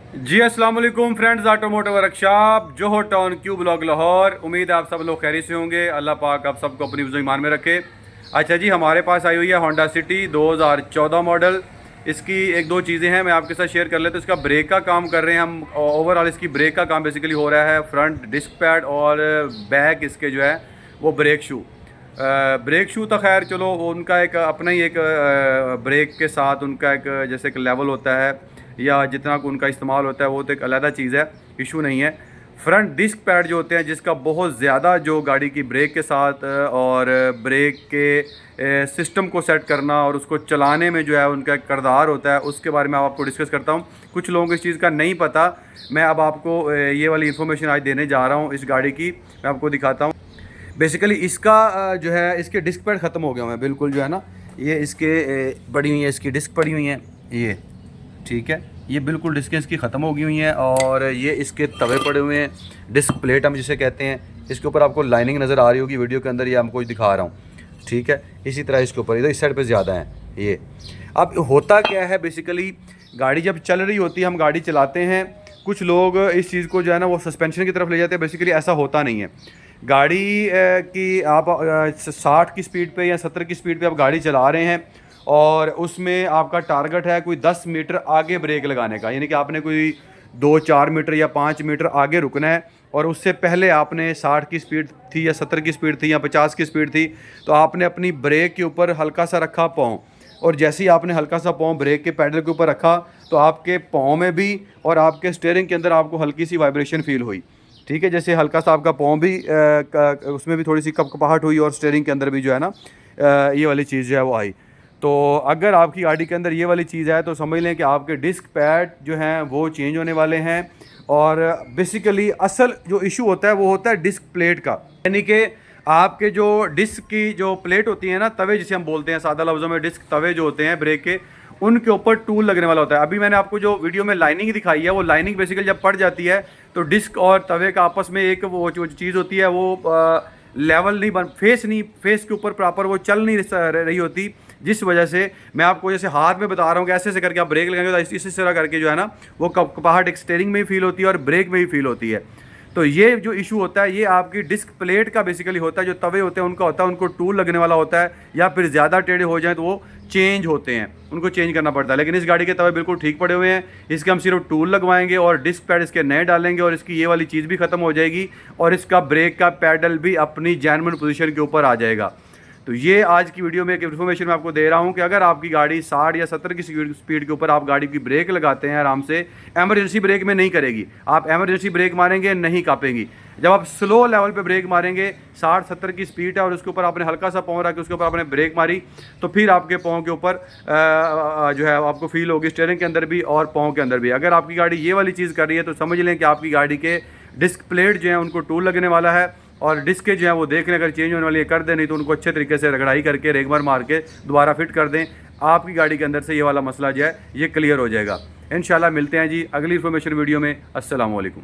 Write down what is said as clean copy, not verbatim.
जी अस्सलाम वालेकुम friends, automotive workshop जोहर town Q block Lahore. उम्मीद है आप सब लोग खैरियत से होंगे। अल्लाह पाक आप सबको अपनी हिफ्ज़-ओ ईमान में रखे। अच्छा जी, हमारे पास आई हुई है होंडा सिटी 2014 मॉडल। इसकी एक दो चीज़ें हैं, मैं आपके साथ शेयर कर लेता हूँ। इसका ब्रेक का काम कर रहे हैं हम। ओवरऑल इसकी ब्रेक का काम बेसिकली हो रहा है। फ्रंट डिस्क पैड और बैक इसके जो है वो ब्रेक शू। ब्रेक शू तो खैर चलो, उनका एक अपना ही एक ब्रेक के साथ उनका एक जैसे एक लेवल होता है या जितना उनका इस्तेमाल होता है वो तो एक अलग चीज़ है, इशू नहीं है। फ्रंट डिस्क पैड जो होते हैं जिसका बहुत ज़्यादा जो गाड़ी की ब्रेक के साथ और ब्रेक के सिस्टम को सेट करना और उसको चलाने में जो है उनका एक किरदार होता है, उसके बारे में आपको डिस्कस करता हूँ। कुछ लोगों को इस चीज़ का नहीं पता, मैं अब आपको ये वाली इन्फॉर्मेशन आज देने जा रहा हूँ इस गाड़ी की। मैं आपको दिखाता हूँ। बेसिकली इसका जो है इसके डिस्क पैड ख़त्म हो गए हुए हैं बिल्कुल, जो है ना ये इसके पड़ी हुई है, इसकी डिस्क पड़ी हुई हैं ये, ठीक है। ये बिल्कुल डिस्क इसकी ख़त्म हो गई हुई हैं और ये इसके तवे पड़े हुए हैं, डिस्क प्लेट हम जिसे कहते हैं। इसके ऊपर आपको लाइनिंग नज़र आ रही होगी वीडियो के अंदर, ये आपको दिखा रहा हूँ, ठीक है। इसी तरह इसके ऊपर इधर इस साइड पे ज़्यादा है ये। अब होता क्या है, बेसिकली गाड़ी जब चल रही होती है, हम गाड़ी चलाते हैं, कुछ लोग इस चीज़ को जो है ना वो सस्पेंशन की तरफ ले जाते हैं। बेसिकली ऐसा होता नहीं है। गाड़ी की आप 60 की स्पीड पे या 70 की स्पीड पे आप गाड़ी चला रहे हैं और उसमें आपका टारगेट है कोई 10 मीटर आगे ब्रेक लगाने का, यानी कि आपने कोई 2-4 मीटर या 5 मीटर आगे रुकना है और उससे पहले आपने 60 की स्पीड थी या 70 की स्पीड थी या 50 की स्पीड थी, तो आपने अपनी ब्रेक के ऊपर हल्का सा रखा पाँव, और जैसे ही आपने हल्का सा पाँव ब्रेक के पैडल के ऊपर रखा तो आपके पाँव में भी और आपके स्टीयरिंग के अंदर आपको हल्की सी वाइब्रेशन फील हुई, ठीक है। जैसे हल्का सा आपका पाँव भी उसमें भी थोड़ी सी कपकपाहट हुई और स्टीयरिंग के अंदर भी जो है ना ये वाली चीज़ जो है वो आई। तो अगर आपकी गाड़ी के अंदर ये वाली चीज़ है तो समझ लें कि आपके डिस्क पैड जो हैं वो चेंज होने वाले हैं। और बेसिकली असल जो इशू होता है वो होता है डिस्क प्लेट का, यानी कि आपके जो डिस्क की जो प्लेट होती है ना, तवे जिसे हम बोलते हैं सादा लफ्ज़ों में, डिस्क तवे जो होते हैं ब्रेक के, उनके ऊपर टूल लगने वाला होता है। अभी मैंने आपको जो वीडियो में लाइनिंग दिखाई है, वो लाइनिंग बेसिकली जब पड़ जाती है तो डिस्क और तवे का आपस में एक वो जो चीज़ होती है वो लेवल नहीं बन, फेस के ऊपर प्रॉपर वो चल नहीं रही होती, जिस वजह से मैं आपको जैसे हाथ में बता रहा हूँ कि ऐसे ऐसे करके आप ब्रेक लगाएंगे तो इस तरह करके जो है ना वो कपकपाहट एक स्टीयरिंग में भी फील होती है और ब्रेक में भी फील होती है। तो ये जो इशू होता है ये आपकी डिस्क प्लेट का बेसिकली होता है। जो तवे होते हैं उनका होता है, उनको टूल लगने वाला होता है, या फिर ज़्यादा टेढ़े हो जाए तो वो चेंज होते हैं, उनको चेंज करना पड़ता है। लेकिन इस गाड़ी के तवे बिल्कुल ठीक पड़े हुए हैं। इसके हम सिर्फ टूल लगवाएंगे और डिस्क पैड इसके नए डालेंगे और इसकी ये वाली चीज़ भी ख़त्म हो जाएगी और इसका ब्रेक का पैडल भी अपनी जेन्युइन पोजीशन के ऊपर आ जाएगा। तो ये आज की वीडियो में एक इन्फॉर्मेशन मैं आपको दे रहा हूँ कि अगर आपकी गाड़ी 60 या 70 की स्पीड के ऊपर आप गाड़ी की ब्रेक लगाते हैं आराम से, एमरजेंसी ब्रेक में नहीं करेगी, आप एमरजेंसी ब्रेक मारेंगे नहीं कांपेंगी। जब आप स्लो लेवल पे ब्रेक मारेंगे, 60-70 की स्पीड है और उसके ऊपर आपने हल्का सा पाँव रख के उसके ऊपर आपने ब्रेक मारी, तो फिर आपके पाँव के ऊपर जो है आपको फील होगी स्टीयरिंग के अंदर भी और पाँव के अंदर भी। अगर आपकी गाड़ी ये वाली चीज़ कर रही है तो समझ लें कि आपकी गाड़ी के डिस्क प्लेट जो है उनको टूल लगने वाला है और डिस्कें जो हैं वो देख लें, अगर चेंज होने वाली है कर दें, नहीं तो उनको अच्छे तरीके से रगड़ाई करके रेगमार मार के दोबारा फिट कर दें। आपकी गाड़ी के अंदर से ये वाला मसला जो है ये क्लियर हो जाएगा। इंशाल्लाह मिलते हैं जी अगली इन्फॉर्मेशन वीडियो में। अस्सलाम वालेकुम।